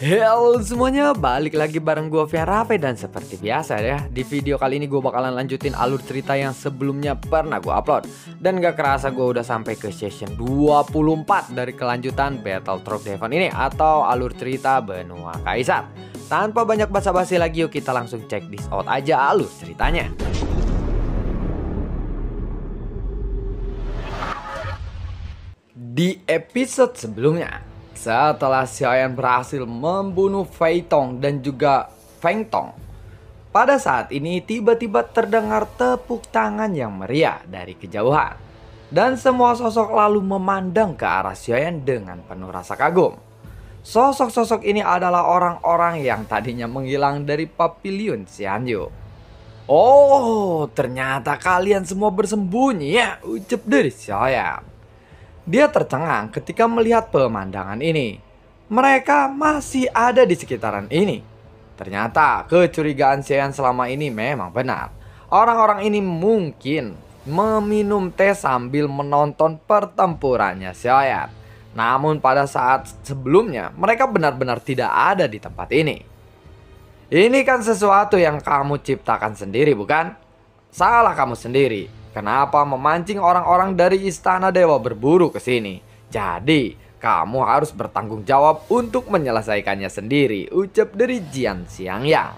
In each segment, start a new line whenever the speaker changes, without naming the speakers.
Halo semuanya, balik lagi bareng gue Fiarafe. Dan seperti biasa ya, di video kali ini gue bakalan lanjutin alur cerita yang sebelumnya pernah gue upload. Dan gak kerasa gue udah sampai ke session 24 dari kelanjutan Battletrop Devon ini, atau alur cerita Benua Kaisar. Tanpa banyak basa-basi lagi, yuk kita langsung check this out aja alur ceritanya. Di episode sebelumnya, setelah Xiaoyan berhasil membunuh Fei Tong dan juga Feng Tong, pada saat ini tiba-tiba terdengar tepuk tangan yang meriah dari kejauhan. Dan semua sosok lalu memandang ke arah Xiaoyan dengan penuh rasa kagum. Sosok-sosok ini adalah orang-orang yang tadinya menghilang dari Pavilion Xianyu. "Oh, ternyata kalian semua bersembunyi ya," ucap dari Xiaoyan. Dia tercengang ketika melihat pemandangan ini. Mereka masih ada di sekitaran ini. Ternyata kecurigaan Xiaoyan selama ini memang benar. Orang-orang ini mungkin meminum teh sambil menonton pertempurannya Xiaoyan. Namun pada saat sebelumnya mereka benar-benar tidak ada di tempat ini. Ini kan sesuatu yang kamu ciptakan sendiri, bukan? Salah kamu sendiri. Kenapa memancing orang-orang dari istana dewa berburu ke sini? Jadi, kamu harus bertanggung jawab untuk menyelesaikannya sendiri, ucap dari Jian Xiangyang.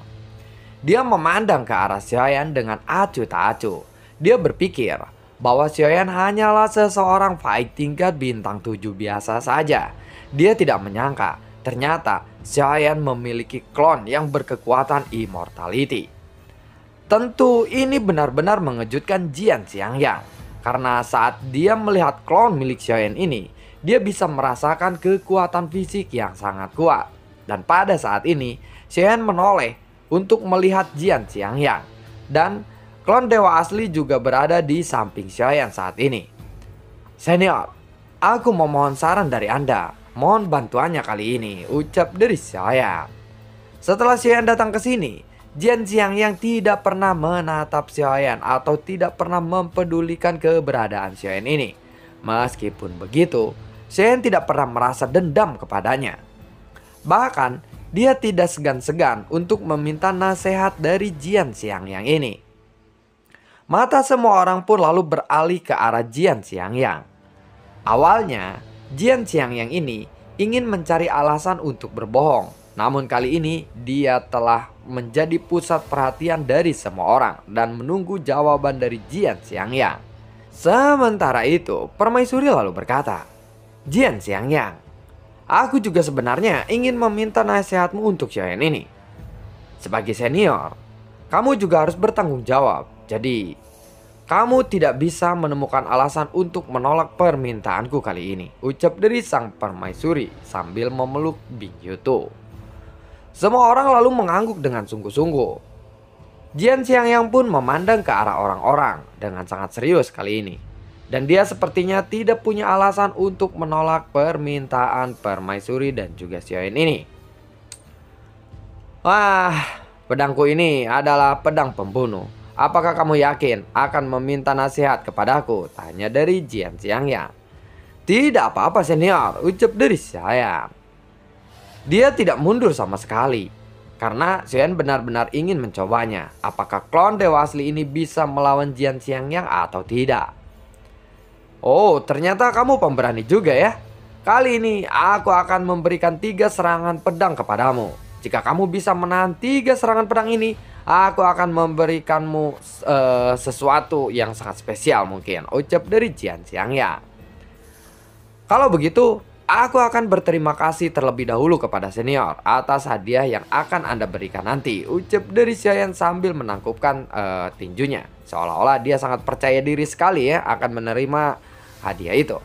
Dia memandang ke arah Xiaoyan dengan acuh tak acuh. Dia berpikir bahwa Xiaoyan hanyalah seseorang fight tingkat bintang 7 biasa saja. Dia tidak menyangka ternyata Xiaoyan memiliki klon yang berkekuatan immortality. Tentu ini benar-benar mengejutkan Jian Xiangyang, karena saat dia melihat klon milik Xiaoyan ini, dia bisa merasakan kekuatan fisik yang sangat kuat. Dan pada saat ini, Xiaoyan menoleh untuk melihat Jian Xiangyang. Dan klon dewa asli juga berada di samping Xiaoyan saat ini. "Senior, aku memohon saran dari Anda. Mohon bantuannya kali ini," ucap dari Xiaoyan. Setelah Xiaoyan datang ke sini, Jian Xiangyang tidak pernah menatap Xiaoyan atau tidak pernah mempedulikan keberadaan Xiaoyan ini. Meskipun begitu, Xiaoyan tidak pernah merasa dendam kepadanya. Bahkan, dia tidak segan-segan untuk meminta nasihat dari Jian Xiangyang ini. Mata semua orang pun lalu beralih ke arah Jian Xiangyang. Awalnya, Jian Xiangyang ini ingin mencari alasan untuk berbohong. Namun kali ini dia telah menjadi pusat perhatian dari semua orang dan menunggu jawaban dari Jian Xiangyang. Sementara itu, Permaisuri lalu berkata, "Jian Xiangyang, aku juga sebenarnya ingin meminta nasihatmu untuk Xiaoyan ini. Sebagai senior, kamu juga harus bertanggung jawab. Jadi, kamu tidak bisa menemukan alasan untuk menolak permintaanku kali ini," ucap dari sang Permaisuri sambil memeluk Bing Yutu. Semua orang lalu mengangguk dengan sungguh-sungguh. Jian Xiangyang pun memandang ke arah orang-orang dengan sangat serius kali ini. Dan dia sepertinya tidak punya alasan untuk menolak permintaan Permaisuri dan juga Xiaoyan ini. "Wah, pedangku ini adalah pedang pembunuh. Apakah kamu yakin akan meminta nasihat kepadaku?" tanya dari Jian Xiangyang. "Tidak apa-apa senior," ucap dari Xiaoyan. Dia tidak mundur sama sekali, karena Xiaoyan benar-benar ingin mencobanya. Apakah klon dewa asli ini bisa melawan Jian Xiangyang atau tidak? "Oh, ternyata kamu pemberani juga ya. Kali ini aku akan memberikan 3 serangan pedang kepadamu. Jika kamu bisa menahan 3 serangan pedang ini, aku akan memberikanmu sesuatu yang sangat spesial mungkin," ucap dari Jian Xiangyang. "Kalau begitu, aku akan berterima kasih terlebih dahulu kepada senior atas hadiah yang akan Anda berikan nanti," ucap dari Xiaoyan sambil menangkupkan tinjunya. Seolah-olah dia sangat percaya diri sekali ya akan menerima hadiah itu.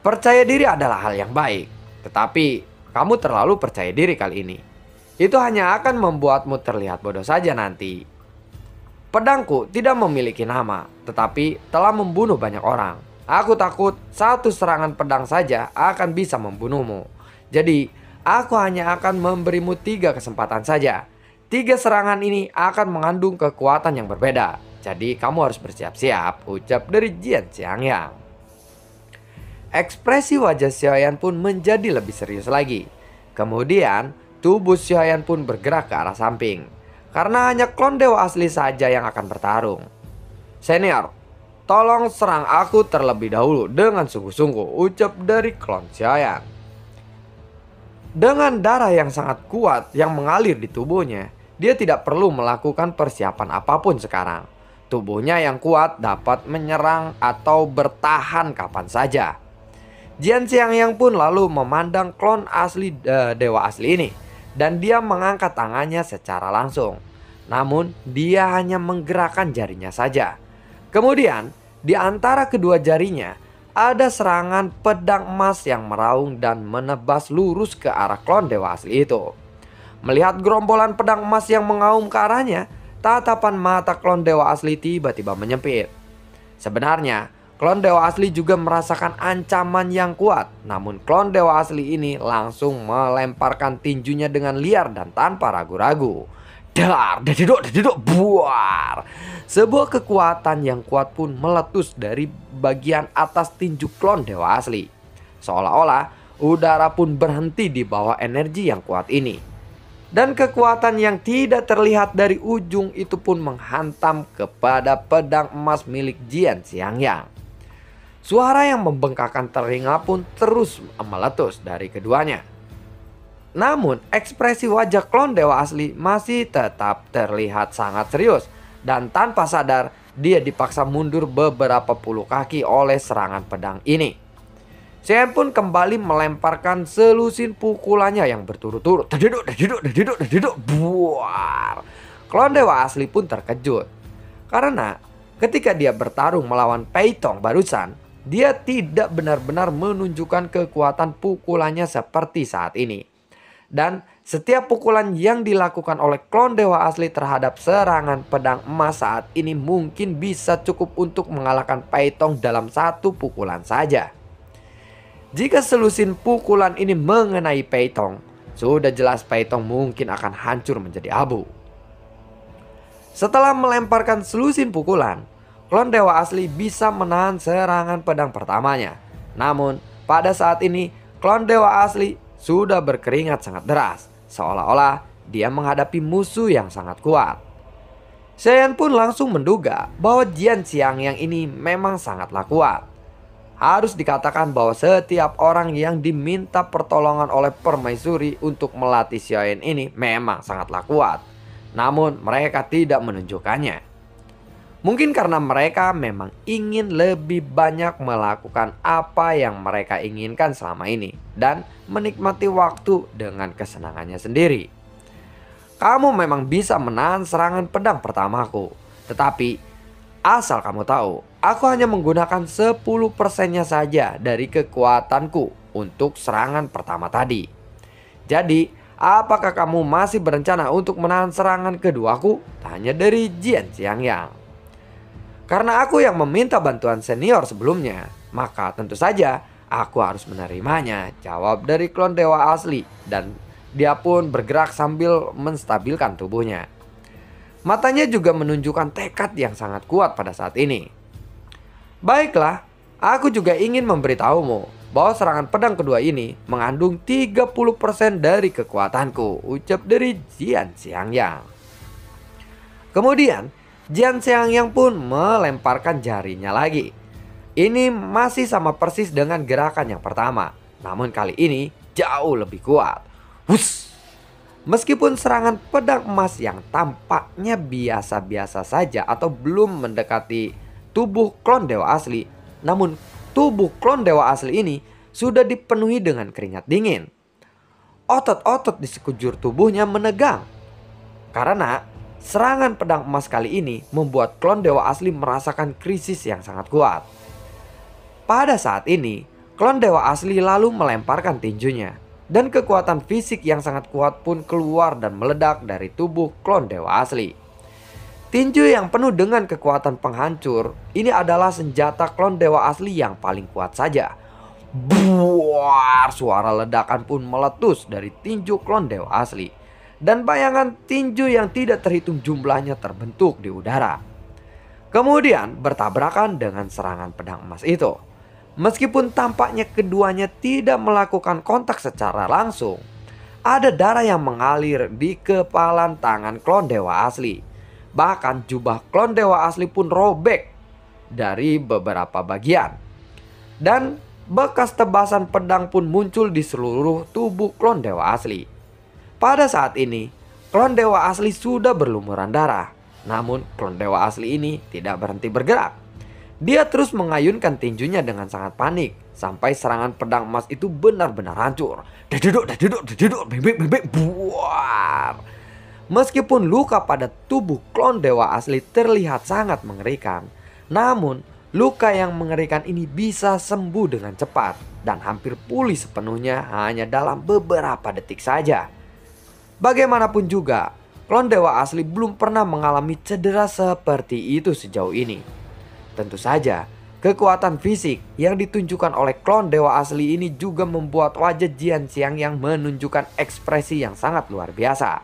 Percaya diri adalah hal yang baik, tetapi kamu terlalu percaya diri kali ini. Itu hanya akan membuatmu terlihat bodoh saja nanti. Pedangku tidak memiliki nama, tetapi telah membunuh banyak orang. Aku takut 1 serangan pedang saja akan bisa membunuhmu. Jadi, aku hanya akan memberimu 3 kesempatan saja. 3 serangan ini akan mengandung kekuatan yang berbeda. Jadi, kamu harus bersiap-siap," ucap dari Jian Xiangyang. Ekspresi wajah Xiaoyan pun menjadi lebih serius lagi. Kemudian tubuh Xiaoyan pun bergerak ke arah samping. Karena hanya klon dewa asli saja yang akan bertarung. "Senior, tolong serang aku terlebih dahulu dengan sungguh-sungguh," ucap dari klon Xiaoyan. Dengan darah yang sangat kuat yang mengalir di tubuhnya, dia tidak perlu melakukan persiapan apapun sekarang. Tubuhnya yang kuat dapat menyerang atau bertahan kapan saja. Jian Xiangyang pun lalu memandang klon asli dewa asli ini. Dan dia mengangkat tangannya secara langsung. Namun dia hanya menggerakkan jarinya saja. Kemudian di antara kedua jarinya ada serangan pedang emas yang meraung dan menebas lurus ke arah klon dewa asli itu. Melihat gerombolan pedang emas yang mengaum ke arahnya, tatapan mata klon dewa asli tiba-tiba menyempit. Sebenarnya klon dewa asli juga merasakan ancaman yang kuat. Namun klon dewa asli ini langsung melemparkan tinjunya dengan liar dan tanpa ragu-ragu. Dar, dadiduk, dadiduk, buar. Sebuah kekuatan yang kuat pun meletus dari bagian atas tinju klon dewa asli. Seolah-olah udara pun berhenti di bawah energi yang kuat ini. Dan kekuatan yang tidak terlihat dari ujung itu pun menghantam kepada pedang emas milik Jian Xiangyang. Suara yang membengkakkan telinga pun terus meletus dari keduanya. Namun ekspresi wajah klon dewa asli masih tetap terlihat sangat serius. Dan tanpa sadar dia dipaksa mundur beberapa puluh kaki oleh serangan pedang ini. Xian pun kembali melemparkan selusin pukulannya yang berturut-turut. Dadiduk, dadiduk, dadiduk, dadiduk, buar. Klon dewa asli pun terkejut. Karena ketika dia bertarung melawan Pei Tong barusan, dia tidak benar-benar menunjukkan kekuatan pukulannya seperti saat ini. Dan setiap pukulan yang dilakukan oleh klon dewa asli terhadap serangan pedang emas saat ini mungkin bisa cukup untuk mengalahkan Pei Tong dalam satu pukulan saja. Jika selusin pukulan ini mengenai Pei Tong, sudah jelas Pei Tong mungkin akan hancur menjadi abu. Setelah melemparkan selusin pukulan, klon dewa asli bisa menahan serangan pedang pertamanya. Namun pada saat ini klon dewa asli sudah berkeringat sangat deras. Seolah-olah dia menghadapi musuh yang sangat kuat. Xian pun langsung menduga bahwa Jian Xiangyang ini memang sangatlah kuat. Harus dikatakan bahwa setiap orang yang diminta pertolongan oleh permaisuri untuk melatih Xiaoyan ini memang sangatlah kuat. Namun mereka tidak menunjukkannya. Mungkin karena mereka memang ingin lebih banyak melakukan apa yang mereka inginkan selama ini. Dan menikmati waktu dengan kesenangannya sendiri. Kamu memang bisa menahan serangan pedang pertamaku. Tetapi asal kamu tahu, aku hanya menggunakan 10%-nya saja dari kekuatanku untuk serangan pertama tadi. Jadi apakah kamu masih berencana untuk menahan serangan keduaku? Tanya dari Jian Xiangyang. Karena aku yang meminta bantuan senior sebelumnya, maka tentu saja aku harus menerimanya, jawab dari klon dewa asli. Dan dia pun bergerak sambil menstabilkan tubuhnya. Matanya juga menunjukkan tekad yang sangat kuat pada saat ini. Baiklah, aku juga ingin memberitahumu bahwa serangan pedang kedua ini mengandung 30% dari kekuatanku, ucap dari Jian Xiangyang. Kemudian Jian Xiangyang pun melemparkan jarinya lagi. Ini masih sama persis dengan gerakan yang pertama, namun kali ini jauh lebih kuat. Wuss! Meskipun serangan pedang emas yang tampaknya biasa-biasa saja atau belum mendekati tubuh klon dewa asli, namun tubuh klon dewa asli ini sudah dipenuhi dengan keringat dingin. Otot-otot di sekujur tubuhnya menegang. Karena serangan pedang emas kali ini membuat klon dewa asli merasakan krisis yang sangat kuat. Pada saat ini, klon dewa asli lalu melemparkan tinjunya. Dan kekuatan fisik yang sangat kuat pun keluar dan meledak dari tubuh klon dewa asli. Tinju yang penuh dengan kekuatan penghancur, ini adalah senjata klon dewa asli yang paling kuat saja. Buar, suara ledakan pun meletus dari tinju klon dewa asli. Dan bayangan tinju yang tidak terhitung jumlahnya terbentuk di udara. Kemudian bertabrakan dengan serangan pedang emas itu. Meskipun tampaknya keduanya tidak melakukan kontak secara langsung, ada darah yang mengalir di kepalan tangan klon dewa asli. Bahkan jubah klon dewa asli pun robek dari beberapa bagian. Dan bekas tebasan pedang pun muncul di seluruh tubuh klon dewa asli. Pada saat ini, klon dewa asli sudah berlumuran darah. Namun klon dewa asli ini tidak berhenti bergerak. Dia terus mengayunkan tinjunya dengan sangat panik sampai serangan pedang emas itu benar-benar hancur. Daduduk, daduduk, daduduk, bebek, bebek, buar. Meskipun luka pada tubuh klon dewa asli terlihat sangat mengerikan, namun luka yang mengerikan ini bisa sembuh dengan cepat dan hampir pulih sepenuhnya hanya dalam beberapa detik saja. Bagaimanapun juga, klon dewa asli belum pernah mengalami cedera seperti itu sejauh ini. Tentu saja, kekuatan fisik yang ditunjukkan oleh klon dewa asli ini juga membuat wajah Jian Xiang yang menunjukkan ekspresi yang sangat luar biasa.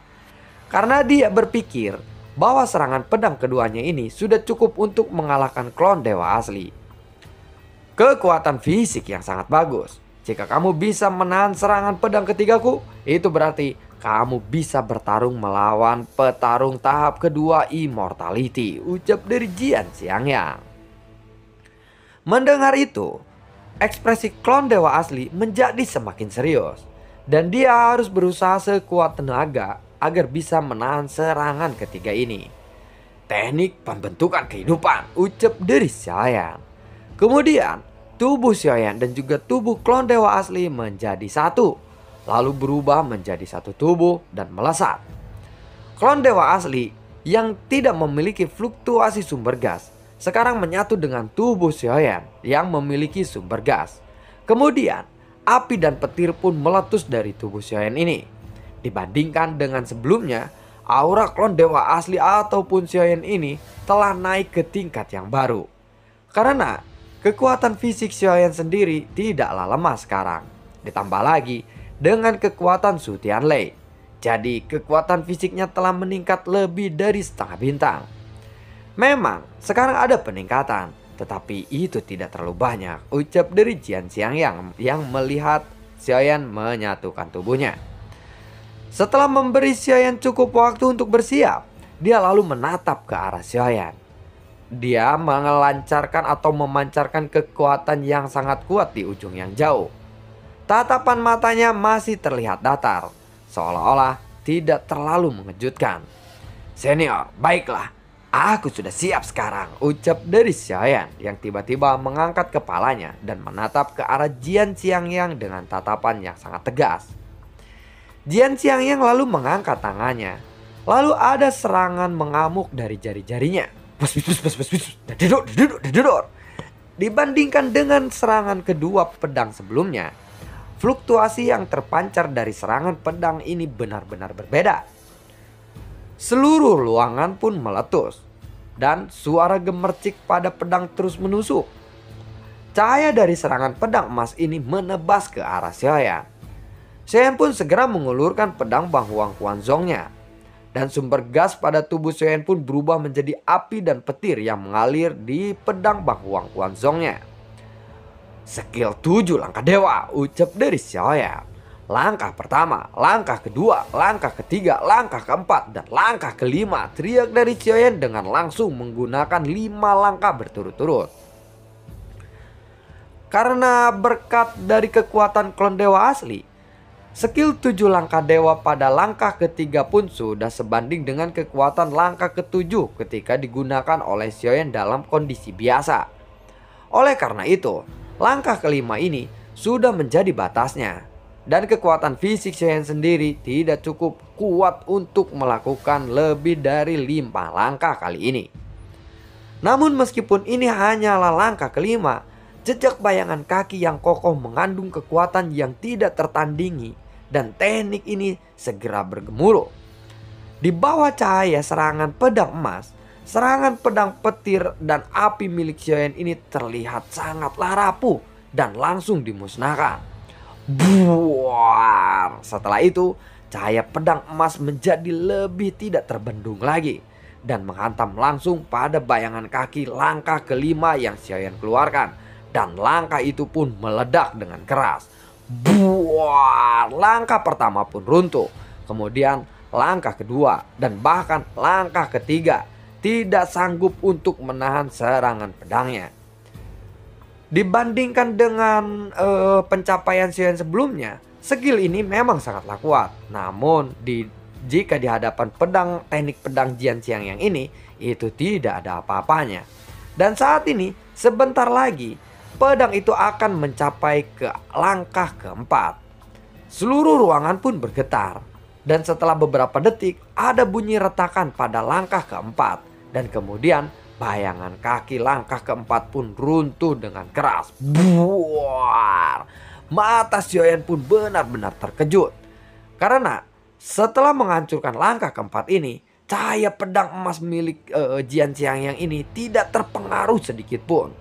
Karena dia berpikir bahwa serangan pedang keduanya ini sudah cukup untuk mengalahkan klon dewa asli. Kekuatan fisik yang sangat bagus. Jika kamu bisa menahan serangan pedang ketigaku, itu berarti kamu bisa bertarung melawan petarung tahap kedua Immortality, ucap dari Jian Xiangyang. Mendengar itu, ekspresi klon dewa asli menjadi semakin serius. Dan dia harus berusaha sekuat tenaga agar bisa menahan serangan ketiga ini. Teknik pembentukan kehidupan, ucap dari Xiaoyan. Kemudian, tubuh Xiaoyan dan juga tubuh klon dewa asli menjadi satu. Lalu berubah menjadi satu tubuh dan melesat. Klon dewa asli yang tidak memiliki fluktuasi sumber gas sekarang menyatu dengan tubuh Xiaoyan yang memiliki sumber gas. Kemudian api dan petir pun meletus dari tubuh Xiaoyan ini. Dibandingkan dengan sebelumnya, aura klon dewa asli ataupun Xiaoyan ini telah naik ke tingkat yang baru. Karena kekuatan fisik Xiaoyan sendiri tidaklah lemah sekarang. Ditambah lagi dengan kekuatan Su Tianlei. Jadi kekuatan fisiknya telah meningkat lebih dari setengah bintang. Memang sekarang ada peningkatan, tetapi itu tidak terlalu banyak, ucap dari Jian Xiangyang yang melihat Xiaoyan menyatukan tubuhnya. Setelah memberi Xiaoyan cukup waktu untuk bersiap, dia lalu menatap ke arah Xiaoyan. Dia melancarkan atau memancarkan kekuatan yang sangat kuat di ujung yang jauh. Tatapan matanya masih terlihat datar, seolah-olah tidak terlalu mengejutkan. Senior, baiklah. Aku sudah siap sekarang, ucap dari Xiaoyan yang tiba-tiba mengangkat kepalanya dan menatap ke arah Jian Xiangyang dengan tatapan yang sangat tegas. Jian Xiangyang lalu mengangkat tangannya. Lalu ada serangan mengamuk dari jari-jarinya. Dibandingkan dengan serangan kedua pedang sebelumnya, fluktuasi yang terpancar dari serangan pedang ini benar-benar berbeda. Seluruh ruangan pun meletus dan suara gemercik pada pedang terus menusuk. Cahaya dari serangan pedang emas ini menebas ke arah Xiaoyan. Xiaoyan pun segera mengulurkan pedang Bang Huang Quanzongnya. Dan sumber gas pada tubuh Xiaoyan pun berubah menjadi api dan petir yang mengalir di pedang Bang Huang Quanzongnya. Skill 7 langkah dewa, ucap dari Xiaoyan. Langkah pertama, langkah kedua, langkah ketiga, langkah keempat, dan langkah kelima, teriak dari Xiaoyan dengan langsung menggunakan 5 langkah berturut-turut. Karena berkat dari kekuatan klon dewa asli, skill 7 langkah dewa pada langkah ketiga pun sudah sebanding dengan kekuatan langkah ketujuh ketika digunakan oleh Xiaoyan dalam kondisi biasa. Oleh karena itu, langkah kelima ini sudah menjadi batasnya. Dan kekuatan fisik Xiaoyan sendiri tidak cukup kuat untuk melakukan lebih dari 5 langkah kali ini. Namun meskipun ini hanyalah langkah kelima, jejak bayangan kaki yang kokoh mengandung kekuatan yang tidak tertandingi. Dan teknik ini segera bergemuruh. Di bawah cahaya serangan pedang emas, serangan pedang petir dan api milik Xiaoyan ini terlihat sangatlah rapuh dan langsung dimusnahkan. Buar. Setelah itu, cahaya pedang emas menjadi lebih tidak terbendung lagi dan menghantam langsung pada bayangan kaki langkah kelima yang Xiaoyan keluarkan, dan langkah itu pun meledak dengan keras. Buar, langkah pertama pun runtuh. Kemudian langkah kedua dan bahkan langkah ketiga tidak sanggup untuk menahan serangan pedangnya. Dibandingkan dengan pencapaian Xiao Yan sebelumnya, skill ini memang sangatlah kuat. Namun jika di hadapan teknik pedang Jian Xiangyang ini, itu tidak ada apa-apanya. Dan saat ini sebentar lagi pedang itu akan mencapai ke langkah keempat. Seluruh ruangan pun bergetar. Dan setelah beberapa detik ada bunyi retakan pada langkah keempat. Dan kemudian bayangan kaki langkah keempat pun runtuh dengan keras. Buar. Mata Xiao Yan pun benar-benar terkejut. Karena setelah menghancurkan langkah keempat ini, cahaya pedang emas milik Jian Xiangyang ini tidak terpengaruh sedikit pun.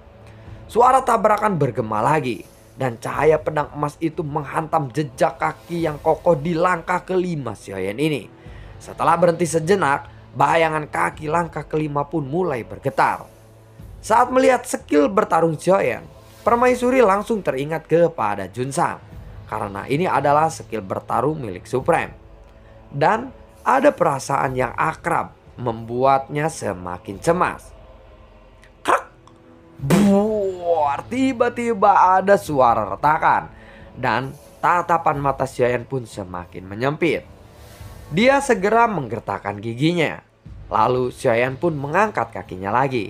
Suara tabrakan bergema lagi. Dan cahaya pedang emas itu menghantam jejak kaki yang kokoh di langkah kelima Xiao Yan ini. Setelah berhenti sejenak, bayangan kaki langkah kelima pun mulai bergetar. Saat melihat skill bertarung Xiao Yan, permaisuri langsung teringat kepada Junsang. Karena ini adalah skill bertarung milik Supreme. Dan ada perasaan yang akrab membuatnya semakin cemas. Buar, tiba-tiba ada suara retakan dan tatapan mata Xiao Yan pun semakin menyempit. Dia segera menggertakkan giginya. Lalu Xiao Yan pun mengangkat kakinya lagi.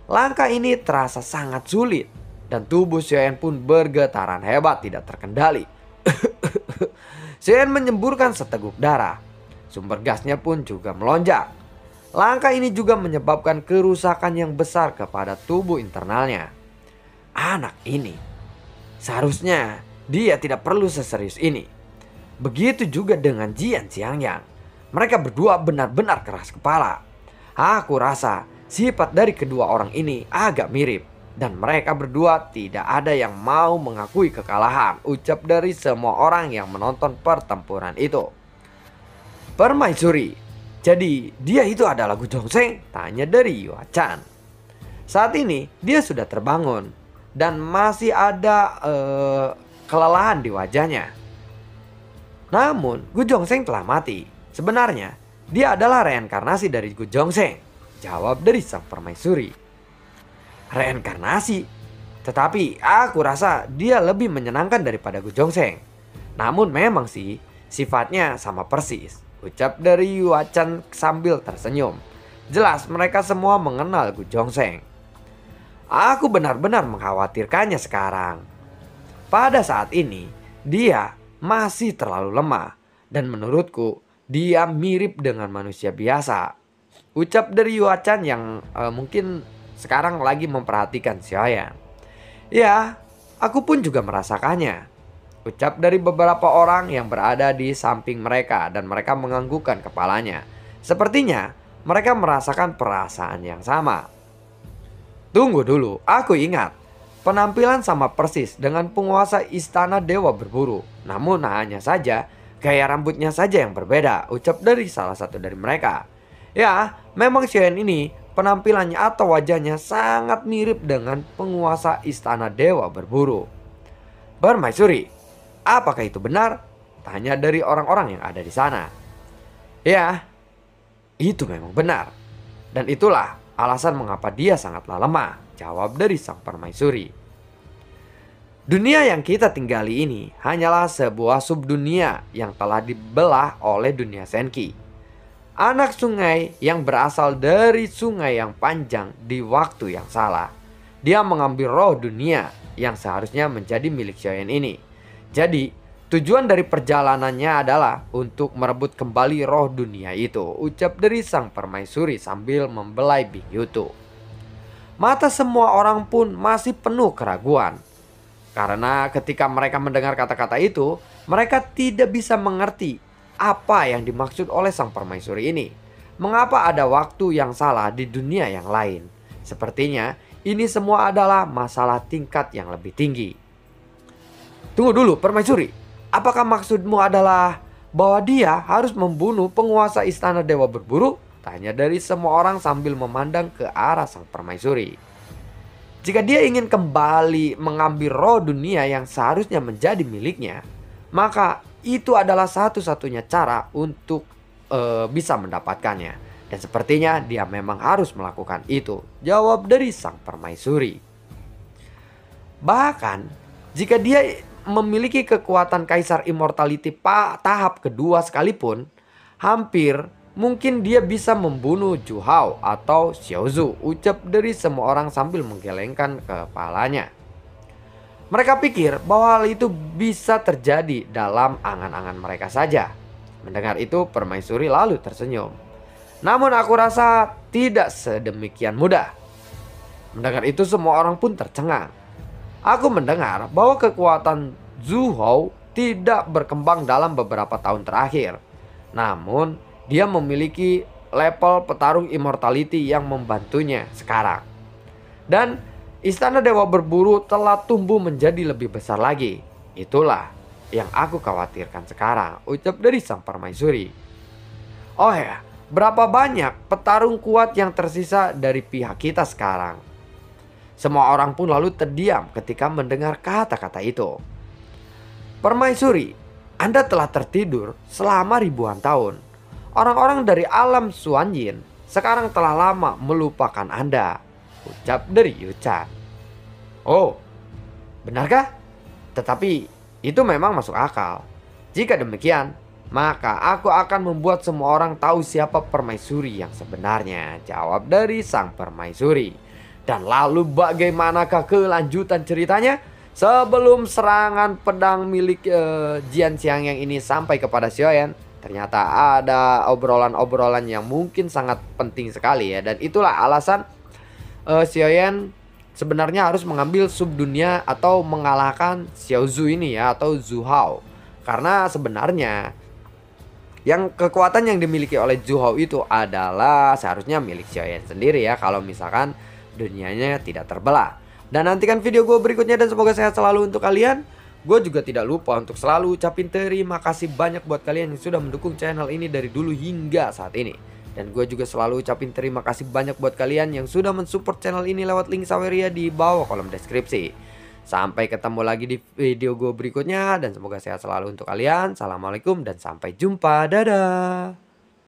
Langkah ini terasa sangat sulit dan tubuh Xiao Yan pun bergetaran hebat tidak terkendali. Xiao Yan menyemburkan seteguk darah. Sumber gasnya pun juga melonjak. Langkah ini juga menyebabkan kerusakan yang besar kepada tubuh internalnya. Anak ini, seharusnya dia tidak perlu seserius ini. Begitu juga dengan Jian Xiangyang. Mereka berdua benar-benar keras kepala. Aku rasa sifat dari kedua orang ini agak mirip. Dan mereka berdua tidak ada yang mau mengakui kekalahan, ucap dari semua orang yang menonton pertempuran itu. Permaisuri, jadi dia itu adalah Gu Zhongzheng? Tanya dari Yua Chan. Saat ini dia sudah terbangun dan masih ada kelelahan di wajahnya. Namun Gu Zhongzheng telah mati. Sebenarnya dia adalah reinkarnasi dari Gu Zhongzheng, jawab dari sang permaisuri. Reinkarnasi? Tetapi aku rasa dia lebih menyenangkan daripada Gu Zhongzheng. Namun memang sih sifatnya sama persis, ucap dari Yua Chan sambil tersenyum. Jelas mereka semua mengenal Gu Zhongzheng. Aku benar-benar mengkhawatirkannya sekarang. Pada saat ini dia masih terlalu lemah. Dan menurutku dia mirip dengan manusia biasa, ucap dari Yua Chan yang mungkin sekarang lagi memperhatikan Xiao Yan. Ya, aku pun juga merasakannya, ucap dari beberapa orang yang berada di samping mereka dan mereka menganggukkan kepalanya. Sepertinya mereka merasakan perasaan yang sama. Tunggu dulu, aku ingat. Penampilan sama persis dengan penguasa istana Dewa Berburu. Namun hanya saja gaya rambutnya saja yang berbeda, ucap dari salah satu dari mereka. Ya, memang Xiao Yan ini penampilannya atau wajahnya sangat mirip dengan penguasa istana Dewa Berburu. Permaisuri, apakah itu benar? Tanya dari orang-orang yang ada di sana. Ya, itu memang benar. Dan itulah alasan mengapa dia sangatlah lemah, jawab dari sang permaisuri. Dunia yang kita tinggali ini hanyalah sebuah subdunia yang telah dibelah oleh dunia Senki. Anak sungai yang berasal dari sungai yang panjang di waktu yang salah. Dia mengambil roh dunia yang seharusnya menjadi milik Xiao Yan ini. Jadi tujuan dari perjalanannya adalah untuk merebut kembali roh dunia itu, ucap dari sang permaisuri sambil membelai Bing Yutu. Mata semua orang pun masih penuh keraguan. Karena ketika mereka mendengar kata-kata itu, mereka tidak bisa mengerti apa yang dimaksud oleh sang permaisuri ini. Mengapa ada waktu yang salah di dunia yang lain? Sepertinya ini semua adalah masalah tingkat yang lebih tinggi. Tunggu dulu permaisuri, apakah maksudmu adalah bahwa dia harus membunuh penguasa istana Dewa Berburu? Tanya dari semua orang sambil memandang ke arah sang permaisuri. Jika dia ingin kembali mengambil roh dunia yang seharusnya menjadi miliknya, maka itu adalah satu-satunya cara untuk bisa mendapatkannya. Dan sepertinya dia memang harus melakukan itu, jawab dari sang permaisuri. Bahkan jika dia memiliki kekuatan Kaisar Immortality tahap kedua sekalipun, hampir mungkin dia bisa membunuh Zhu Hao atau Xiaozu, ucap dari semua orang sambil menggelengkan kepalanya. Mereka pikir bahwa hal itu bisa terjadi dalam angan-angan mereka saja. Mendengar itu, permaisuri lalu tersenyum. Namun aku rasa tidak sedemikian mudah. Mendengar itu, semua orang pun tercengang. Aku mendengar bahwa kekuatan Zhu Hao tidak berkembang dalam beberapa tahun terakhir. Namun dia memiliki level petarung immortality yang membantunya sekarang. Dan istana Dewa Berburu telah tumbuh menjadi lebih besar lagi. Itulah yang aku khawatirkan sekarang, ucap dari sang permaisuri. Oh ya, berapa banyak petarung kuat yang tersisa dari pihak kita sekarang? Semua orang pun lalu terdiam ketika mendengar kata-kata itu. Permaisuri, Anda telah tertidur selama ribuan tahun. Orang-orang dari alam Xuanyin sekarang telah lama melupakan Anda, ucap dari Yu Chan. Oh, benarkah? Tetapi itu memang masuk akal. Jika demikian, maka aku akan membuat semua orang tahu siapa permaisuri yang sebenarnya, jawab dari sang permaisuri. Dan lalu bagaimanakah kelanjutan ceritanya? Sebelum serangan pedang milik Jian Xiangyang ini sampai kepada Xiaoyan, ternyata ada obrolan-obrolan yang mungkin sangat penting sekali ya. Dan itulah alasan Xiaoyan sebenarnya harus mengambil subdunia atau mengalahkan Xiaozu ini ya, atau Zhu Hao. Karena sebenarnya yang kekuatan yang dimiliki oleh Zhu Hao itu adalah seharusnya milik Xiaoyan sendiri ya, kalau misalkan dunianya tidak terbelah. Dan nantikan video gue berikutnya dan semoga sehat selalu untuk kalian. Gue juga tidak lupa untuk selalu ucapin terima kasih banyak buat kalian yang sudah mendukung channel ini dari dulu hingga saat ini. Dan gue juga selalu ucapin terima kasih banyak buat kalian yang sudah mensupport channel ini lewat link Saweria di bawah kolom deskripsi. Sampai ketemu lagi di video gue berikutnya dan semoga sehat selalu untuk kalian. Assalamualaikum dan sampai jumpa. Dadah.